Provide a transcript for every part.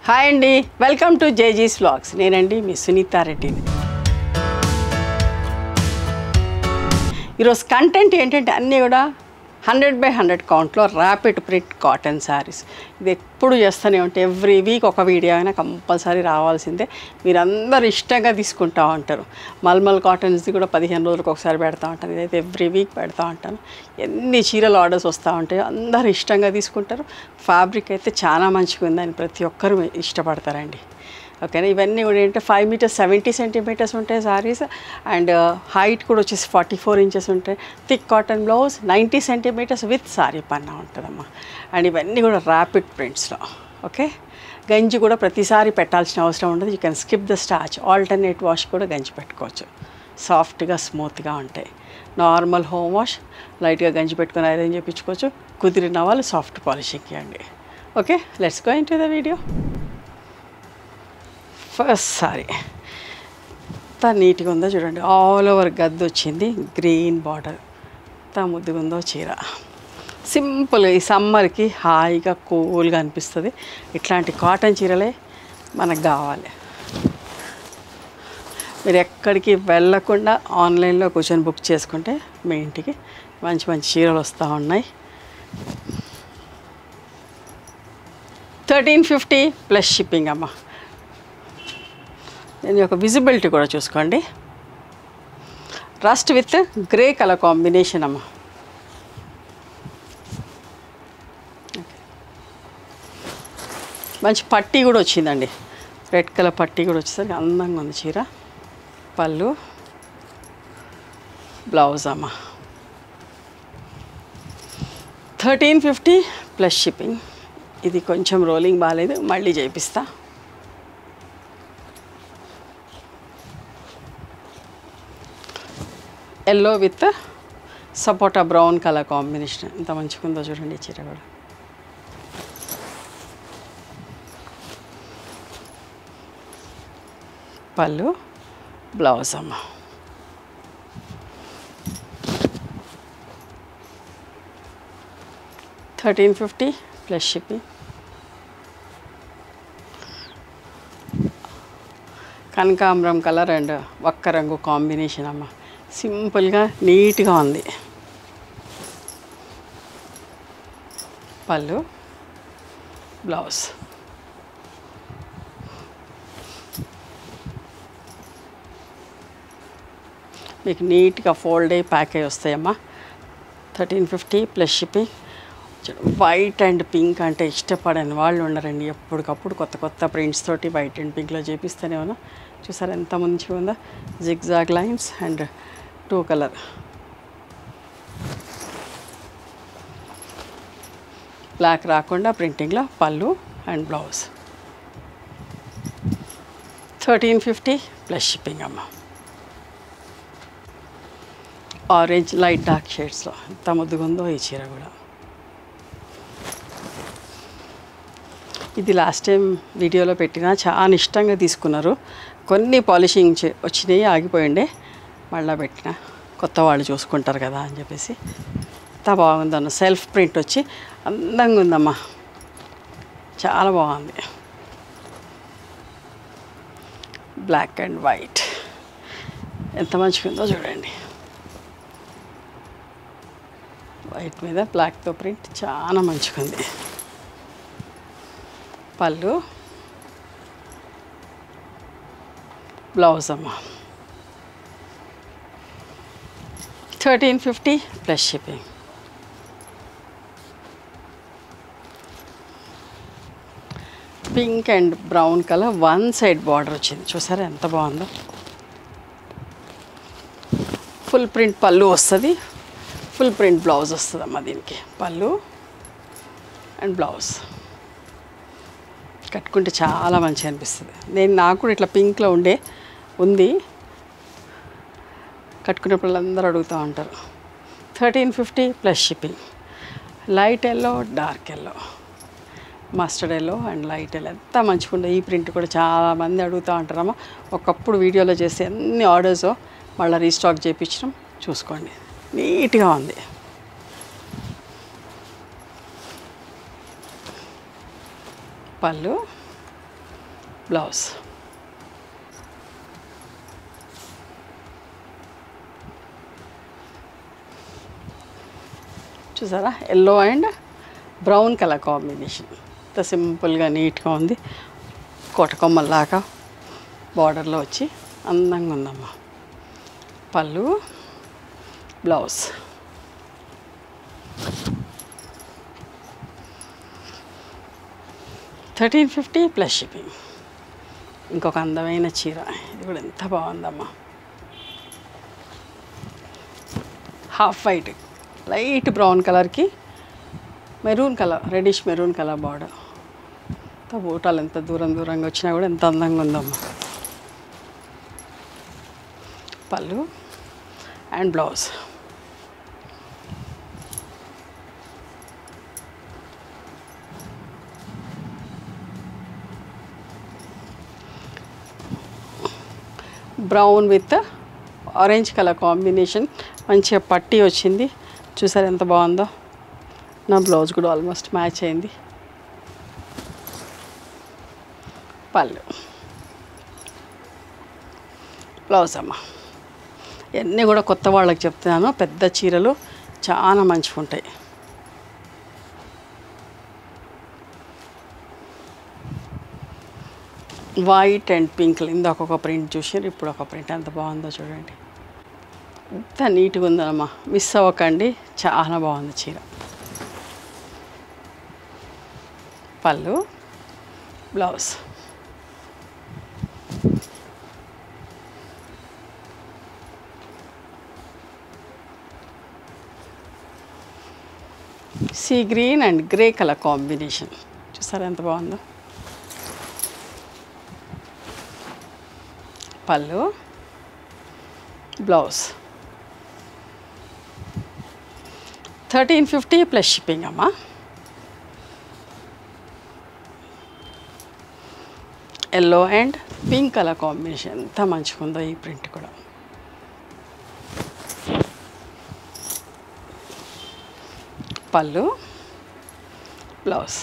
Hi అండి, welcome to జేజీస్ vlogs. నేనండి మీ సునీతా రెడ్డిని. ఈరోజు కంటెంట్ ఏంటంటే అన్నీ కూడా 100/100 కౌంట్లో ర్యాపిడ్ ప్రింట్ కాటన్ శారీస్. ఇది ఎప్పుడు చేస్తూనే ఉంటే ఎవ్రీ వీక్ ఒక వీడియో అయినా కంపల్సరీ రావాల్సిందే. మీరందరూ ఇష్టంగా తీసుకుంటూ ఉంటారు. మల్మల్ కాటన్స్ది కూడా 15 రోజులకు ఒకసారి పెడతా ఉంటాను. ఇదైతే ఎవ్రీ వీక్ పెడతా ఉంటాను. ఎన్ని చీరలు ఆర్డర్స్ వస్తూ ఉంటాయో అందరూ ఇష్టంగా తీసుకుంటారు. ఫ్యాబ్రిక్ అయితే చాలా మంచిగా ఉందని ప్రతి ఒక్కరు ఇష్టపడతారండి. ఓకేనా. ఇవన్నీ కూడా ఏంటంటే 5 మీటర్స్ 70 సెంటీమీటర్స్ ఉంటాయి శారీస్. అండ్ హైట్ కూడా వచ్చేసి 44 ఇంచెస్ ఉంటాయి. Thick cotton blouse 90 centimetres with sari పన్నా ఉంటుందమ్మా. అండ్ ఇవన్నీ కూడా ర్యాపిడ్ ప్రింట్స్లో. ఓకే. గంజి కూడా ప్రతిసారి పెట్టాల్సిన అవసరం ఉండదు. You can skip the starch. Alternate wash కూడా గంజి పెట్టుకోవచ్చు. సాఫ్ట్గా స్మూత్గా ఉంటాయి. నార్మల్ హోమ్ వాష్ లైట్గా గంజి పెట్టుకొని ఐరన్ చేయించుకోవచ్చు. కుదిరిన వాళ్ళు సాఫ్ట్ పాలిషింగ్ ఇవ్వండి. Okay, let's go into the video. First sorry ఎంత నీట్గా ఉందో చూడండి. ఆల్ ఓవర్ గద్ద వచ్చింది. గ్రీన్ బార్డర్ ఎంత ముద్దుగా ఉందో చీర. సింపుల్గా ఈ సమ్మర్కి హాయిగా కూల్గా అనిపిస్తుంది. ఇట్లాంటి కాటన్ చీరలే మనకు కావాలి. మీరు ఎక్కడికి వెళ్ళకుండా ఆన్లైన్లో కూర్చొని బుక్ చేసుకుంటే మీ ఇంటికి మంచి మంచి చీరలు వస్తూ ఉన్నాయి. 1350 ప్లస్ షిప్పింగ్ అమ్మ. దీని యొక్క విజిబిలిటీ కూడా చూసుకోండి. Rust with grey colour combination అమ్మ. మంచి పట్టీ కూడా వచ్చిందండి. రెడ్ కలర్ పట్టీ కూడా వచ్చేసరికి అందంగా ఉంది చీర. పళ్ళు, బ్లౌజ్ అమ్మ. 1350 ప్లస్ షిప్పింగ్. ఇది కొంచెం రోలింగ్ బాగాలేదు, మళ్ళీ చేపిస్తా. Yellow with sapota brown colour combination ఎంత మంచిగా ఉందో చూడండి. చీర కూడా పళ్ళు, బ్లౌజ్ అమ్మ. $1350 ప్లస్ షిప్పింగ్. కనకాంబరం కలర్ అండ్ ఒక్క రంగు కాంబినేషన్ అమ్మ. సింపుల్గా నీట్గా ఉంది. పళ్ళు, బ్లౌజ్. మీకు నీట్గా ఫోల్డ్ అయ్యి ప్యాక్ అయ్యి వస్తాయమ్మా. 1350 plus shipping. White and pink అంటే ఇష్టపడని వాళ్ళు ఉండరండి. ఎప్పటికప్పుడు కొత్త కొత్త ప్రింట్స్ తోటి వైట్ అండ్ పింక్లో చేపిస్తూనే ఉన్నా. చూసారు ఎంత మంచిగా ఉందో. Zigzag lines and 2 colour. Black రాకుండా ప్రింటింగ్లో పళ్ళు అండ్ బ్లౌజ్. 1350 ప్లస్ షిప్పింగ్ అమ్మ. ఆరెంజ్ లైట్ డార్క్ షేడ్స్లో ఎంత ముద్దుగా ఉందో ఈ చీర కూడా. ఇది లాస్ట్ టైం వీడియోలో పెట్టినా చాలా ఇష్టంగా తీసుకున్నారు. కొన్ని పాలిషింగ్ వచ్చినాయి, ఆగిపోయిండే. మళ్ళీ పెట్టిన కొత్త వాళ్ళు చూసుకుంటారు కదా అని చెప్పేసి. ఎంత బాగుందన్న సెల్ఫ్ ప్రింట్ వచ్చి అందంగా ఉందమ్మా. చాలా బాగుంది. బ్లాక్ అండ్ వైట్ ఎంత మంచిగా ఉందో చూడండి. వైట్ మీద బ్లాక్తో ప్రింట్ చాలా మంచిగా ఉంది. పళ్ళు, బ్లౌజ్ అమ్మ. 1350 plus shipping. Pink and brown colour one side border వచ్చింది. చూసారా ఎంత బాగుందో. ఫుల్ ప్రింట్ పళ్ళు వస్తుంది, ఫుల్ ప్రింట్ బ్లౌజ్ వస్తుందమ్మా. దీనికి పళ్ళు అండ్ బ్లౌజ్. కట్టుకుంటే చాలా మంచిగా అనిపిస్తుంది. నాకు కూడా ఇట్లా పింక్లో ఉంది. కట్టుకునేప్పుడు అందరూ అడుగుతూ ఉంటారు. 1350 plus shipping. Light yellow, dark yellow, mustard yellow and light yellow ఎంత మంచిగా ఉందో. ఈ ప్రింట్ కూడా చాలామంది అడుగుతూ ఉంటారమ్మా. ఒకప్పుడు వీడియోలో చేస్తే ఎన్ని ఆర్డర్స్ మళ్ళీ రీస్టాక్ చేయించడం చూసుకోండి. నీట్గా ఉంది. పళ్ళు, బ్లౌజ్. చూసారా, yellow and brown colour combination. ఇంత సింపుల్గా నీట్గా ఉంది. కోటకొమ్మల్లాగా బార్డర్లో వచ్చి అందంగా ఉందమ్మా. పళ్ళు, బ్లౌజ్. $1350 plus shipping. ఇంకొక అందమైన చీర, ఇది కూడా ఎంత బాగుందమ్మా. హాఫ్ వైట్, లైట్ బ్రౌన్ కలర్కి maroon colour, reddish maroon colour border. ఎంత బూటాలు ఎంత దూరంగా వచ్చినా కూడా ఎంత అందంగా ఉందమ్మా. పళ్ళు and blouse. Brown with orange colour combination, మంచిగా పట్టీ వచ్చింది. చూసారు ఎంత బాగుందో. నా బ్లౌజ్ కూడా ఆల్మోస్ట్ మ్యాచ్ అయింది. పళ్ళు, బ్లౌజ్ అమ్మ. ఇవన్నీ కూడా కొత్త వాళ్ళకి చెప్తున్నాను, పెద్ద చీరలు చాలా మంచిగా ఉంటాయి. వైట్ అండ్ పింక్, ఇందాక ఒక ప్రింట్ చూసారు, ఇప్పుడు ఒక ప్రింట్. ఎంత బాగుందో చూడండి, ఎంత నీట్గా ఉందమ్మా. మిస్ అవ్వకండి, చాలా బాగుంది చీర. పళ్ళు, blouse. Sea green and grey colour combination. చూసారా ఎంత బాగుందో. పళ్ళు, బ్లౌజ్. $1350 ప్లస్ షిప్పింగ్ అమ్మా. Yellow and pink colour combination, ఎంత మంచిగా ఉందో ఈ ప్రింట్ కూడా. పళ్ళు, blouse.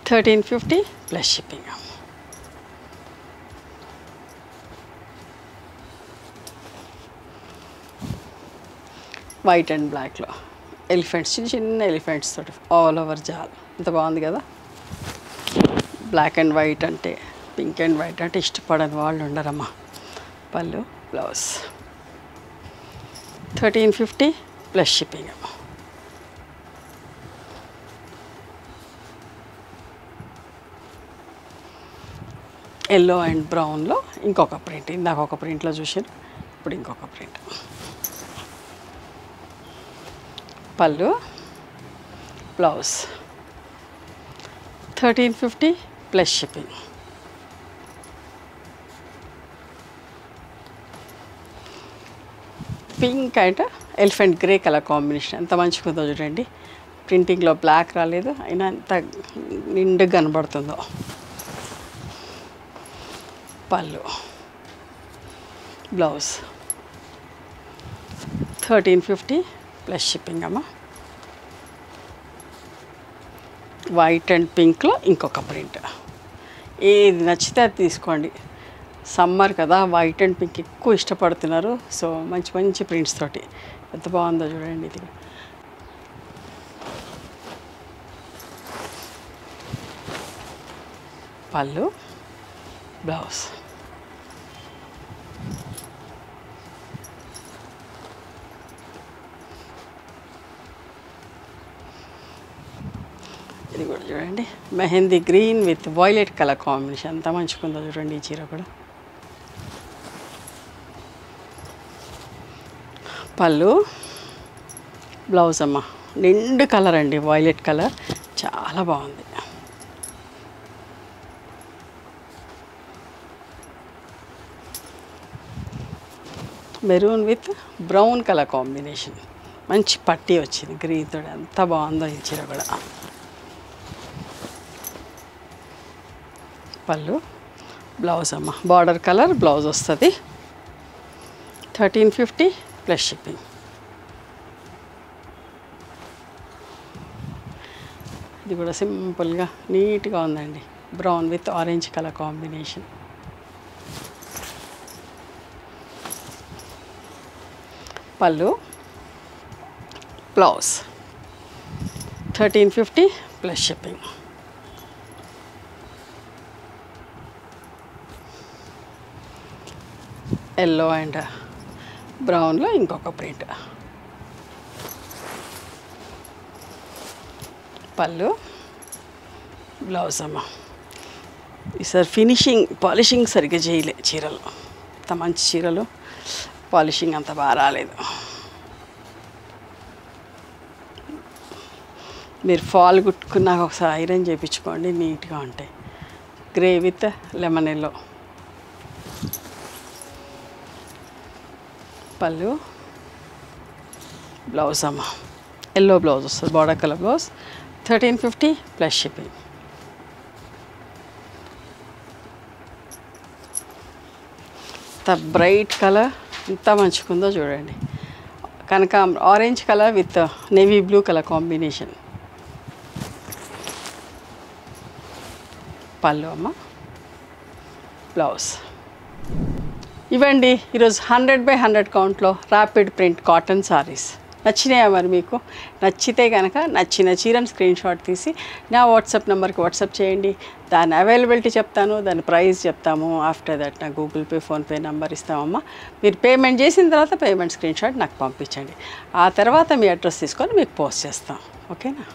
$1350 plus shipping. White and బ్లాక్లో ఎలిఫెంట్స్, చిన్న ఎలిఫెంట్స్ తోటి ఆల్ ఓవర్ జాల్. ఎంత బాగుంది కదా. బ్లాక్ అండ్ వైట్ అంటే, పింక్ అండ్ వైట్ అంటే ఇష్టపడని వాళ్ళు ఉండరమ్మా. పళ్ళు, బ్లౌజ్. $1350 ప్లస్ షిప్పింగ్ అమ్మా. ఎల్లో అండ్ బ్రౌన్లో ఇంకొక ప్రింట్. ఇందాక ఒక ప్రింట్లో చూసారు, ఇప్పుడు ఇంకొక ప్రింట్. పళ్ళు, blouse. $1350 plus shipping. Pink and elephant grey colour combination, ఎంత మంచిగా ఉందో చూడండి. ప్రింటింగ్లో బ్లాక్ రాలేదు, అయినా ఎంత నిండుగా కనబడుతుందో. పళ్ళు, బ్లౌజ్. $1350 ప్లస్ షిప్పింగ్ అమ్మా. వైట్ అండ్ పింక్లో ఇంకొక ప్రింట్. ఏది నచ్చితే అది తీసుకోండి. సమ్మర్ కదా, వైట్ అండ్ పింక్ ఎక్కువ ఇష్టపడుతున్నారు. సో మంచి మంచి ప్రింట్స్ తోటి ఎంత బాగుందో చూడండి. ఇది పళ్ళు, బ్లౌజ్. ఇది కూడా చూడండి, mehndi green with violet colour combination, ఎంత మంచిగా ఉందో చూడండి ఈ చీర కూడా. పళ్ళు, బ్లౌజ్ అమ్మ. నిండు కలర్ అండి, వైలెట్ కలర్, చాలా బాగుంది. Maroon with brown colour combination, మంచి పట్టీ వచ్చింది గ్రీన్ తోటి, ఎంత బాగుందో ఈ చీర కూడా. పళ్ళు, బ్లౌజ్ అమ్మ. బార్డర్ కలర్ బ్లౌజ్ వస్తుంది. $1350 ప్లస్ షిప్పింగ్. ఇది కూడా సింపుల్గా నీట్గా ఉందండి. Brown with orange colour combination. పళ్ళు, blouse 1350 plus shipping. Yellow and బ్రౌన్లో ఇంకొక ప్రింట్. పళ్ళు, బ్లౌజ్ అమ్మ. ఈసారి ఫినిషింగ్ పాలిషింగ్ సరిగ్గా చేయలే చీరలు, అంత మంచి చీరలు పాలిషింగ్ అంత బాగా రాలేదు. మీరు ఫాల్ కుట్టుకున్నాక ఒకసారి ఐరన్ చేయించుకోండి, నీట్గా ఉంటాయి. Grey with lemon yellow. పళ్ళు, బ్లౌజ్ అమ్మ. ఎల్లో బ్లౌజ్ వస్తుంది, border colour blouse 1350 plus shipping. ఇంత బ్రైట్ కలర్ ఎంత మంచిగుందో చూడండి. కనుక orange colour with navy blue colour combination. పళ్ళు అమ్మ, బ్లౌజ్. ఇవ్వండి ఈరోజు 100/100 కౌంట్లో ర్యాపిడ్ ప్రింట్ కాటన్ సారీస్. నచ్చినాయా మరి మీకు? నచ్చితే కనుక నచ్చిన చీరను స్క్రీన్ షాట్ తీసి నా వాట్సాప్ నెంబర్కి వాట్సాప్ చేయండి. దాని అవైలబిలిటీ చెప్తాను, దాని ప్రైస్ చెప్తాము. ఆఫ్టర్ దట్ నా గూగుల్ పే, ఫోన్పే నెంబర్ ఇస్తామమ్మా. మీరు పేమెంట్ చేసిన తర్వాత పేమెంట్ స్క్రీన్ షాట్ నాకు పంపించండి. ఆ తర్వాత మీ అడ్రస్ తీసుకొని మీకు పోస్ట్ చేస్తాం. ఓకేనా?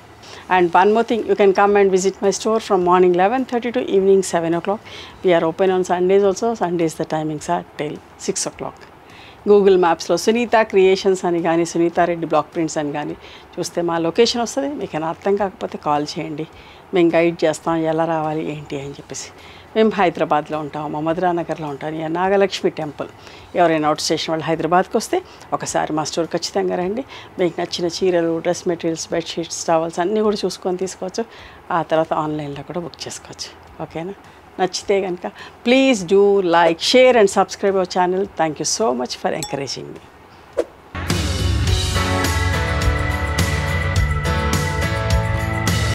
And one more thing, you can come and visit my store from morning 11:30 to evening 7 o'clock. We are open on Sundays also. Sundays the timings are till 6 o'clock. Google మ్యాప్స్లో Sunita creations అని కానీ Sunitha Reddy block prints అని కానీ చూస్తే మా location వస్తుంది. మీకు ఏమైనా అర్థం కాకపోతే కాల్ చేయండి, మేము గైడ్ చేస్తాం ఎలా రావాలి ఏంటి అని చెప్పేసి. మేము హైదరాబాద్లో ఉంటాము, మధురానగర్లో ఉంటాను, నాగలక్ష్మి టెంపుల్. ఎవరైనా అవుట్ స్టేషన్ వాళ్ళు హైదరాబాద్కి వస్తే ఒకసారి మా స్టోర్ ఖచ్చితంగా రండి. మీకు నచ్చిన చీరలు, డ్రెస్ మెటీరియల్స్, బెడ్షీట్స్, టవల్స్ అన్నీ కూడా చూసుకొని తీసుకోవచ్చు. ఆ తర్వాత ఆన్లైన్లో కూడా బుక్ చేసుకోవచ్చు. ఓకేనా? నచ్చితే కనుక please do like, share and subscribe our channel. Thank you so much for encouraging me.